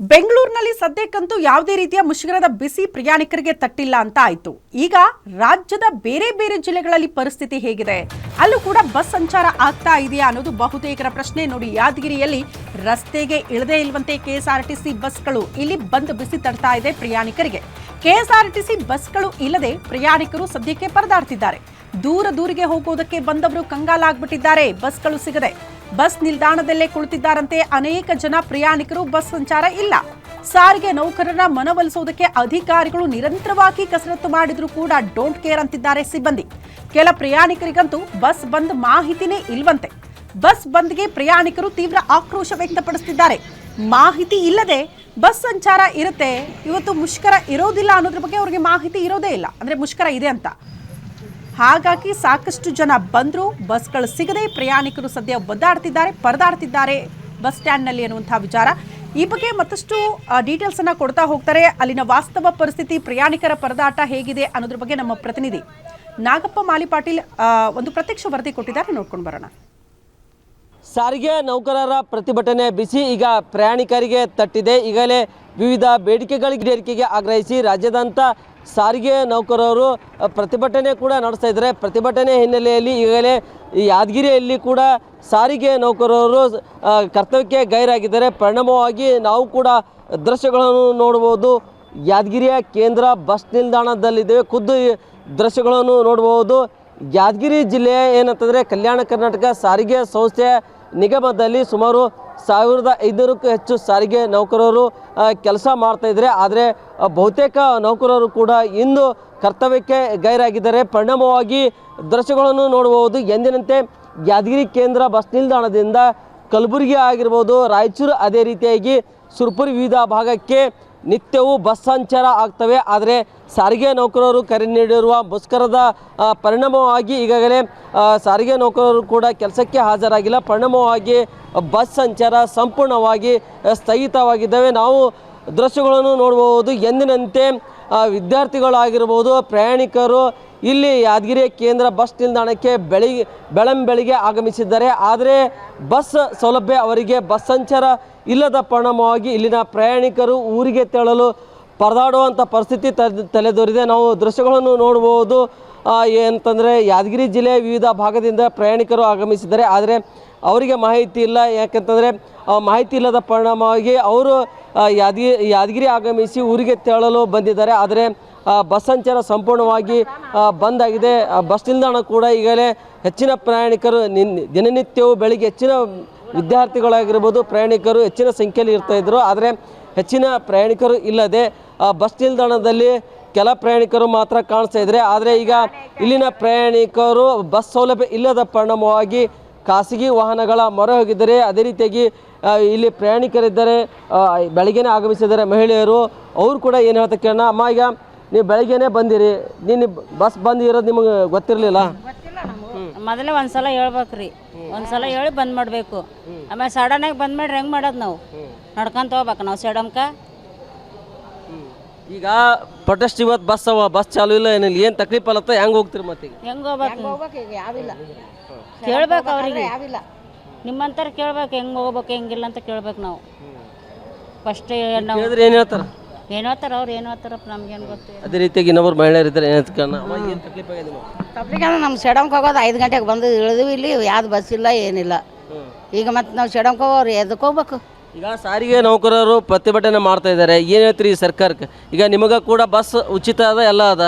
ಬೆಂಗಳೂರಿನಲ್ಲಿ ಸದ್ಯಕ್ಕಂತೂ ಯಾವುದೇ ರೀತಿಯ ಮುಷ್ಕರದ ಬಿಸಿ ಪ್ರಯಾಣಿಕರಿಗೆ ತಟ್ಟಿಲ್ಲ ಅಂತ ಆಯ್ತು. ಈಗ ರಾಜ್ಯದ ಬೇರೆ ಬೇರೆ ಜಿಲ್ಲೆಗಳಲ್ಲಿ ಪರಿಸ್ಥಿತಿ ಹೇಗಿದೆ, ಅಲ್ಲೂ ಕೂಡ ಬಸ್ ಸಂಚಾರ ಆಗ್ತಾ ಇದೆಯಾ ಅನ್ನೋದು ಬಹುತೇಕರ ಪ್ರಶ್ನೆ. ನೋಡಿ, ಯಾದಗಿರಿಯಲ್ಲಿ ರಸ್ತೆಗೆ ಇಳದೇ ಇಲ್ವಂತೆ ಕೆಎಸ್ಆರ್ಟಿಸಿ ಬಸ್ಗಳು. ಇಲ್ಲಿ ಬಂದ್ ಬಿಸಿ ತಡ್ತಾ ಇದೆ ಪ್ರಯಾಣಿಕರಿಗೆ. ಕೆಎಸ್ಆರ್ಟಿಸಿ ಬಸ್ಗಳು ಇಲ್ಲದೆ ಪ್ರಯಾಣಿಕರು ಸದ್ಯಕ್ಕೆ ಪರದಾಡ್ತಿದ್ದಾರೆ. ದೂರಿಗೆ ಹೋಗೋದಕ್ಕೆ ಬಂದವರು ಕಂಗಾಲಾಗ್ಬಿಟ್ಟಿದ್ದಾರೆ. ಬಸ್ಗಳು ಸಿಗದೆ ಬಸ್ ನಿಲ್ದಾಣದಲ್ಲೇ ಕುಳಿತಿದ್ದಾರಂತೆ ಅನೇಕ ಜನ ಪ್ರಯಾಣಿಕರು. ಬಸ್ ಸಂಚಾರ ಇಲ್ಲ. ಸಾರಿಗೆ ನೌಕರರ ಮನವೊಲಿಸೋದಕ್ಕೆ ಅಧಿಕಾರಿಗಳು ನಿರಂತರವಾಗಿ ಕಸರತ್ತು ಮಾಡಿದ್ರು ಕೂಡ ಡೋಂಟ್ ಕೇರ್ ಅಂತಿದ್ದಾರೆ ಸಿಬ್ಬಂದಿ. ಕೆಲ ಪ್ರಯಾಣಿಕರಿಗಂತೂ ಬಸ್ ಬಂದ್ ಮಾಹಿತಿನೇ ಇಲ್ವಂತೆ. ಬಸ್ ಬಂದ್ಗೆ ಪ್ರಯಾಣಿಕರು ತೀವ್ರ ಆಕ್ರೋಶ ವ್ಯಕ್ತಪಡಿಸುತ್ತಿದ್ದಾರೆ. ಮಾಹಿತಿ ಇಲ್ಲದೆ ಬಸ್ ಸಂಚಾರ ಇರುತ್ತೆ, ಇವತ್ತು ಮುಷ್ಕರ ಇರೋದಿಲ್ಲ ಅನ್ನೋದ್ರ ಬಗ್ಗೆ ಅವರಿಗೆ ಮಾಹಿತಿ ಇರೋದೇ ಇಲ್ಲ. ಅಂದ್ರೆ ಮುಷ್ಕರ ಇದೆ ಅಂತ. ಹಾಗಾಗಿ ಸಾಕಷ್ಟು ಜನ ಬಂದ್ರು, ಬಸ್ಗಳು ಸಿಗದೆ ಪ್ರಯಾಣಿಕರು ಸದ್ಯ ಒದ್ದಾಡ್ತಿದ್ದಾರೆ, ಪರದಾಡ್ತಿದ್ದಾರೆ ಬಸ್ ಸ್ಟ್ಯಾಂಡ್ನಲ್ಲಿ ಅನ್ನುವಂಥ ವಿಚಾರ. ಈ ಬಗ್ಗೆ ಮತ್ತಷ್ಟು ಡೀಟೇಲ್ಸ್ ಅನ್ನ ಕೊಡ್ತಾ ಹೋಗ್ತಾರೆ. ಅಲ್ಲಿನ ವಾಸ್ತವ ಪರಿಸ್ಥಿತಿ, ಪ್ರಯಾಣಿಕರ ಪರದಾಟ ಹೇಗಿದೆ ಅನ್ನೋದ್ರ ಬಗ್ಗೆ ನಮ್ಮ ಪ್ರತಿನಿಧಿ ನಾಗಪ್ಪ ಮಾಲಿಪಾಟೀಲ್ ಒಂದು ಪ್ರತ್ಯಕ್ಷ ವರದಿ ಕೊಟ್ಟಿದ್ದಾರೆ, ನೋಡ್ಕೊಂಡು ಬರೋಣ. ಸಾರಿಗೆ ನೌಕರರ ಪ್ರತಿಭಟನೆ ಬಿಸಿ ಈಗ ಪ್ರಯಾಣಿಕರಿಗೆ ತಟ್ಟಿದೆ. ಈಗಲೇ ವಿವಿಧ ಬೇಡಿಕೆಗಳಿಗೆ ಈಡೇರಿಕೆಗೆ ಆಗ್ರಹಿಸಿ ರಾಜ್ಯದಂತ ಸಾರಿಗೆ ನೌಕರರು ಪ್ರತಿಭಟನೆ ಕೂಡ ನಡೆಸ್ತಾ ಇದ್ದಾರೆ. ಪ್ರತಿಭಟನೆ ಹಿನ್ನೆಲೆಯಲ್ಲಿ ಈಗಲೇ ಯಾದಗಿರಿಯಲ್ಲಿ ಕೂಡ ಸಾರಿಗೆ ನೌಕರರು ಕರ್ತವ್ಯಕ್ಕೆ ಗೈರಾಗಿದ್ದಾರೆ. ಪರಿಣಾಮವಾಗಿ ನಾವು ಕೂಡ ದೃಶ್ಯಗಳನ್ನು ನೋಡಬಹುದು. ಯಾದಗಿರಿಯ ಕೇಂದ್ರ ಬಸ್ ನಿಲ್ದಾಣದಲ್ಲಿದ್ದೇವೆ. ಖುದ್ದು ದೃಶ್ಯಗಳನ್ನು ನೋಡಬಹುದು. ಯಾದಗಿರಿ ಜಿಲ್ಲೆಯ ಏನಂತಂದರೆ ಕಲ್ಯಾಣ ಕರ್ನಾಟಕ ಸಾರಿಗೆ ಸಂಸ್ಥೆಯ ನಿಗಮದಲ್ಲಿ ಸುಮಾರು 1500ಕ್ಕೂ ಹೆಚ್ಚು ಸಾರಿಗೆ ನೌಕರರು ಕೆಲಸ ಮಾಡ್ತಾಯಿದ್ದಾರೆ. ಆದರೆ ಬಹುತೇಕ ನೌಕರರು ಕೂಡ ಇಂದು ಕರ್ತವ್ಯಕ್ಕೆ ಗೈರಾಗಿದ್ದಾರೆ. ಪರಿಣಾಮವಾಗಿ ದೃಶ್ಯಗಳನ್ನು ನೋಡಬಹುದು. ಎಂದಿನಂತೆ ಯಾದಗಿರಿ ಕೇಂದ್ರ ಬಸ್ ನಿಲ್ದಾಣದಿಂದ ಕಲಬುರಗಿ ಆಗಿರ್ಬೋದು, ರಾಯಚೂರು, ಅದೇ ರೀತಿಯಾಗಿ ಸುರಪುರ ವಿವಿಧ ಭಾಗಕ್ಕೆ ನಿತ್ಯವೂ ಬಸ್ ಸಂಚಾರ ಆಗ್ತವೆ. ಆದರೆ ಸಾರಿಗೆ ನೌಕರರು ಕರೆ ನೀಡಿರುವ ಮುಷ್ಕರದ ಪರಿಣಾಮವಾಗಿ ಈಗಾಗಲೇ ಸಾರಿಗೆ ನೌಕರರು ಕೂಡ ಕೆಲಸಕ್ಕೆ ಹಾಜರಾಗಿಲ್ಲ. ಪರಿಣಾಮವಾಗಿ ಬಸ್ ಸಂಚಾರ ಸಂಪೂರ್ಣವಾಗಿ ಸ್ಥಗಿತವಾಗಿದ್ದಾವೆ. ನಾವು ದೃಶ್ಯಗಳನ್ನು ನೋಡಬಹುದು. ಎಂದಿನಂತೆ ವಿದ್ಯಾರ್ಥಿಗಳಾಗಿರ್ಬೋದು, ಪ್ರಯಾಣಿಕರು ಇಲ್ಲಿ ಯಾದಗಿರಿ ಕೇಂದ್ರ ಬಸ್ ನಿಲ್ದಾಣಕ್ಕೆ ಬೆಳಂಬೆಳಿಗ್ಗೆ ಆಗಮಿಸಿದ್ದಾರೆ. ಆದರೆ ಬಸ್ ಸೌಲಭ್ಯ ಅವರಿಗೆ ಬಸ್ ಸಂಚಾರ ಇಲ್ಲದ ಪರಿಣಾಮವಾಗಿ ಇಲ್ಲಿನ ಪ್ರಯಾಣಿಕರು ಊರಿಗೆ ತೆರಳಲು ಪರದಾಡುವಂಥ ಪರಿಸ್ಥಿತಿ ತಲೆದೋರಿದೆ. ನಾವು ದೃಶ್ಯಗಳನ್ನು ನೋಡ್ಬೋದು. ಏನಂತಂದರೆ ಯಾದಗಿರಿ ಜಿಲ್ಲೆಯ ವಿವಿಧ ಭಾಗದಿಂದ ಪ್ರಯಾಣಿಕರು ಆಗಮಿಸಿದ್ದಾರೆ. ಆದರೆ ಅವರಿಗೆ ಮಾಹಿತಿ ಇಲ್ಲ. ಯಾಕಂತಂದರೆ ಮಾಹಿತಿ ಇಲ್ಲದ ಪರಿಣಾಮವಾಗಿ ಅವರು ಯಾದಗಿರಿ ಆಗಮಿಸಿ ಊರಿಗೆ ತೆರಳಲು ಬಂದಿದ್ದಾರೆ. ಆದರೆ ಬಸ್ ಸಂಚಾರ ಸಂಪೂರ್ಣವಾಗಿ ಬಂದ್ ಆಗಿದೆ. ಬಸ್ ನಿಲ್ದಾಣ ಕೂಡ ಈಗಲೇ ಹೆಚ್ಚಿನ ಪ್ರಯಾಣಿಕರು ದಿನನಿತ್ಯವೂ ಬೆಳಿಗ್ಗೆ ಹೆಚ್ಚಿನ ವಿದ್ಯಾರ್ಥಿಗಳಾಗಿರ್ಬೋದು, ಪ್ರಯಾಣಿಕರು ಹೆಚ್ಚಿನ ಸಂಖ್ಯೆಯಲ್ಲಿ ಇರ್ತಾಯಿದ್ರು. ಆದರೆ ಹೆಚ್ಚಿನ ಪ್ರಯಾಣಿಕರು ಇಲ್ಲದೆ ಬಸ್ ನಿಲ್ದಾಣದಲ್ಲಿ ಕೆಲ ಪ್ರಯಾಣಿಕರು ಮಾತ್ರ ಕಾಣಿಸ್ತಾ ಇದ್ದಾರೆ. ಆದರೆ ಈಗ ಇಲ್ಲಿನ ಪ್ರಯಾಣಿಕರು ಬಸ್ ಸೌಲಭ್ಯ ಇಲ್ಲದ ಪರಿಣಾಮವಾಗಿ ಖಾಸಗಿ ವಾಹನಗಳ ಮೊರೆ ಹೋಗಿದ್ದಾರೆ. ಅದೇ ರೀತಿಯಾಗಿ ಇಲ್ಲಿ ಪ್ರಯಾಣಿಕರಿದ್ದಾರೆ, ಬೆಳಗ್ಗೆನೇ ಆಗಮಿಸಿದ್ದಾರೆ ಮಹಿಳೆಯರು. ಅವರು ಕೂಡ ಏನು ಹೇಳ್ತಾ ಕೇಳೋಣ. ಅಮ್ಮ, ಈಗ ನೀವು ಬೆಳಗ್ಗೆನೇ ಬಂದಿರಿ, ನೀನು ಬಸ್ ಬಂದು ಇರೋದು ನಿಮಗೆ ಗೊತ್ತಿರಲಿಲ್ಲ? ಮೊದಲೇ ಒಂದ್ಸಲ ಹೇಳ್ಬೇಕ್ರಿ, ಒಂದ್ಸಲ ಹೇಳಿ ಬಂದ್ ಮಾಡಬೇಕು. ಆಮೇಲೆ ಸಡನ್ನಾಗಿ ಬಂದ್ ಮಾಡ್ರಿ ಹೆಂಗೆ ಮಾಡೋದು? ನಾವು ನಡ್ಕೊಂತ ಹೋಗ್ಬೇಕು ನಾವು ಸಡನ್ಕ. ಈಗ ಪ್ರೊಟೆಸ್ಟ್ ಇವತ್ತು ಬಸ್ ಚಾಲು ಇಲ್ಲ, ಏನಿಲ್ಲ, ಏನು ತಕ್ಲೀಫ್ ಅಲ್ಲತ್ತ? ಹೆಂಗೆ ಹೋಗ್ತೀರಿ? ಮತ್ತೆ ಹೆಂಗೆ ಹೋಗ್ಬೇಕು? ಯಾವಿಲ್ಲ ಕೇಳ್ಬೇಕು ಅವ್ರಿಗೆ. ನಿಮ್ಮಂತರ ಕೇಳ್ಬೇಕು, ಹೆಂಗೆ ಹೋಗ್ಬೇಕು ಹೆಂಗಿಲ್ಲ ಅಂತ ಕೇಳ್ಬೇಕು ನಾವು. ಫಸ್ಟ್ ನಾವು ಏನು ಹೇಳ್ತಾರೆ? ಏನು ಹೇಳ್ತಾರೆ ಅವ್ರು, ಏನು ಹೇಳ್ತಾರಪ್ಪ ನಮ್ಗೇನು ಗೊತ್ತು. ಅದೇ ರೀತಿಯಾಗಿ ಇನ್ನೊಬ್ರು ಮಹಿಳೆಯರು ಇದ್ದಾರೆ. ಏನು ತಪ್ಲಿಕ್ಕೆ ನಮ್ಮ ಸೆಡಮ್ಗೆ ಹೋಗೋದು 5 ಗಂಟೆಗೆ ಬಂದು ಇಳಿದ್ವಿ. ಇಲ್ಲಿ ಯಾವ್ದು ಬಸ್ ಇಲ್ಲ, ಏನಿಲ್ಲ. ಈಗ ಮತ್ತೆ ನಾವು ಸೆಡಮ್ಗೆ ಹೋಗೋರು ಎದಕ್ಕೆ ಹೋಗ್ಬೇಕು? ಈಗ ಸಾರಿಗೆ ನೌಕರರು ಪ್ರತಿಭಟನೆ ಮಾಡ್ತಾ ಇದ್ದಾರೆ. ಏನು ಹೇಳ್ತೀರಿ ಈ ಸರ್ಕಾರಕ್ಕೆ? ಈಗ ನಿಮಗೆ ಕೂಡ ಬಸ್ ಉಚಿತ ಅದ, ಎಲ್ಲ ಅದ.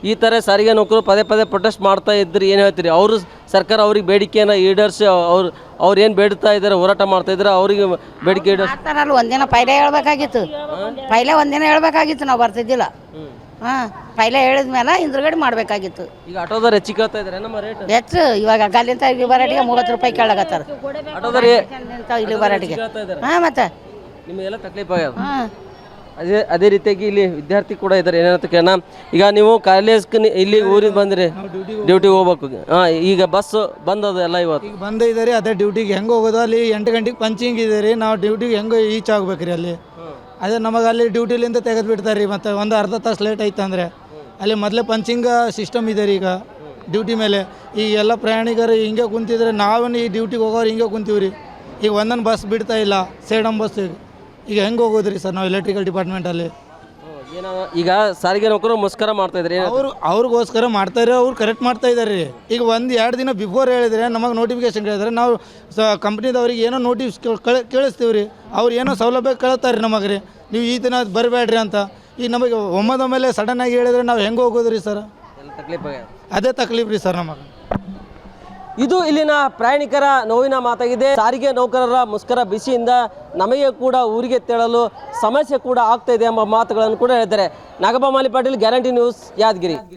ಈ ಥರ ಸಾರಿಗೆ ನೌಕರು ಪದೇ ಪ್ರೊಟೆಸ್ಟ್ ಮಾಡ್ತಾ ಇದ್ರಿ, ಏನು ಹೇಳ್ತೀರಿ? ಅವರು ಸರ್ಕಾರ ಅವ್ರಿಗೆ ಬೇಡಿಕೆಯನ್ನು ಈಡೇರಿಸಿ ಅವ್ರು ಏನು ಬೇಡ್ತಾ ಇದ್ದಾರೆ, ಹೋರಾಟ ಮಾಡ್ತಾ ಇದ್ದಾರೆ, ಅವ್ರಿಗೆ ಬೇಡಿಕೆ ಈಡೇರಿಸ್ತಾರಲ್ಲ. ಒಂದಿನ ಪೈಲೆ ಹೇಳ್ಬೇಕಾಗಿತ್ತು, ಒಂದಿನ ಹೇಳ್ಬೇಕಾಗಿತ್ತು. ನಾವು ಬರ್ತಿದ್ದಿಲ್ಲ. ಪೈಲೆ ಹೇಳಿದ್ಮೇಲೆ ಹಿಂದ್ಗಡೆ ಮಾಡಬೇಕಾಗಿತ್ತು. ಈಗ ಆಟೋದವ್ರು ಹೆಚ್ಚಿಗೆ ಕೇಳ್ತಾ ಇದ್ದಾರೆ ನಮ್ಮ ರೇಟ್ ಹೆಚ್ಚು. ಇವಾಗ ಗಲ್ಲಿಂತ ಇಲ್ಲಿ ಬರಾಟಿಗೆ 30 ರೂಪಾಯಿ ಕೇಳಕತ್ತಾರ ಆಟೋದವ್ರು ಇಲ್ಲಿ ಬರಾಟಿಗೆ. ಮತ್ತೆ ನಿಮಗೆಲ್ಲ ತಕ್ಲೀಫ್ ಆಗ್ಯದ. ಅದೇ ರೀತಿಯಾಗಿ ಇಲ್ಲಿ ವಿದ್ಯಾರ್ಥಿ ಕೂಡ ಇದ್ದಾರೆ. ಏನಂತ ಕೇಳೋಣ. ಈಗ ನೀವು ಕಾಲೇಜ್ಗೆ ಇಲ್ಲಿ ಊರಿಗೆ ಬಂದ್ರಿ, ಡ್ಯೂಟಿಗೆ ಹೋಗ್ಬೇಕು. ಈಗ ಬಸ್ ಬಂದದ ಎಲ್ಲ ಇವತ್ತು ಈಗ ಬಂದ ಇದ್ದಾರೆ. ಅದೇ ಡ್ಯೂಟಿಗೆ ಹೆಂಗೆ ಹೋಗೋದು? ಅಲ್ಲಿ 8 ಗಂಟೆಗೆ ಪಂಚಿಂಗ್ ಇದೆ ರೀ. ನಾವು ಡ್ಯೂಟಿಗೆ ಹೆಂಗೆ ಈಚ್ ಆಗ್ಬೇಕ್ರಿ ಅಲ್ಲಿ. ಅದೇ ನಮಗೆ ಅಲ್ಲಿ ಡ್ಯೂಟಿಲಿಂದ ತೆಗೆದು ಬಿಡ್ತಾರೆ ರೀ. ಮತ್ತು ಒಂದು ಅರ್ಧ ತಾಸು ಲೇಟ್ ಆಯ್ತು ಅಂದರೆ ಅಲ್ಲಿ ಮೊದಲೇ ಪಂಚಿಂಗ್ ಸಿಸ್ಟಮ್ ಇದೆ ರೀ. ಈಗ ಡ್ಯೂಟಿ ಮೇಲೆ ಈಗ ಎಲ್ಲ ಪ್ರಯಾಣಿಕರು ಹಿಂಗೆ ಕುಂತಿದ್ರೆ, ನಾವೇನು ಈ ಡ್ಯೂಟಿಗೆ ಹೋಗೋರು ಹಿಂಗೆ ಕುಂತೀವಿ ರೀ. ಈಗ ಒಂದೊಂದು ಬಸ್ ಬಿಡ್ತಾ ಇಲ್ಲ, ಸೇಡಮ್ ಬಸ್ ಈಗ ಹೆಂಗೆ ಹೋಗೋದ್ರಿ ಸರ್ ನಾವು ಎಲೆಕ್ಟ್ರಿಕಲ್ ಡಿಪಾರ್ಟ್ಮೆಂಟಲ್ಲಿ? ಏನೋ ಈಗ ಸಾರಿಗೆ ನೌಕರರು ಮುಷ್ಕರ ಮಾಡ್ತಾ ಇದ್ರಿ, ಅವ್ರಿಗೋಸ್ಕರ ಮಾಡ್ತಾರೆ, ಅವ್ರು ಕರೆಕ್ಟ್ ಮಾಡ್ತಾ ಇದ್ದಾರೆ ರೀ. ಈಗ 1-2 ದಿನ ಬಿಫೋರ್ ಹೇಳಿದ್ರೆ ನಮಗೆ ನೋಟಿಫಿಕೇಶನ್ ಕೇಳಿದ್ರೆ ನಾವು ಕಂಪ್ನಿದವ್ರಿಗೆ ಏನೋ ನೋಟಿಸ್ ಕೇಳಿಸ್ತೀವಿ ರೀ. ಅವ್ರು ಏನೋ ಸೌಲಭ್ಯ ಕೇಳ್ತಾರೆ ರೀ ನಮಗೆ ರೀ, ನೀವು ಈ ದಿನ ಬರಬೇಡ್ರಿ ಅಂತ. ಈಗ ನಮಗೆ ಒಮ್ಮೆದೊಮ್ಮೆಲೆ ಸಡನ್ನಾಗಿ ಹೇಳಿದ್ರೆ ನಾವು ಹೆಂಗೆ ಹೋಗೋದು ರೀ ಸರ್? ಅದೇ ತಕ್ಲೀಫ್ ರೀ ಸರ್ ನಮಗೆ. ಇದು ಇಲ್ಲಿನ ಪ್ರಯಾಣಿಕರ ನೋವಿನ ಮಾತಾಗಿದೆ. ಸಾರಿಗೆ ನೌಕರರ ಮುಷ್ಕರ ಬಿಸಿಯಿಂದ ನಮಗೆ ಕೂಡ ಊರಿಗೆ ತೆರಳಲು ಸಮಸ್ಯೆ ಕೂಡ ಆಗ್ತಾ ಇದೆ ಎಂಬ ಮಾತುಗಳನ್ನು ಕೂಡ ಹೇಳಿದ್ದಾರೆ. ನಾಗಪ್ಪ ಮಾಲಿ ಪಾಟೀಲ್, ಗ್ಯಾರಂಟಿ ನ್ಯೂಸ್, ಯಾದಗಿರಿ.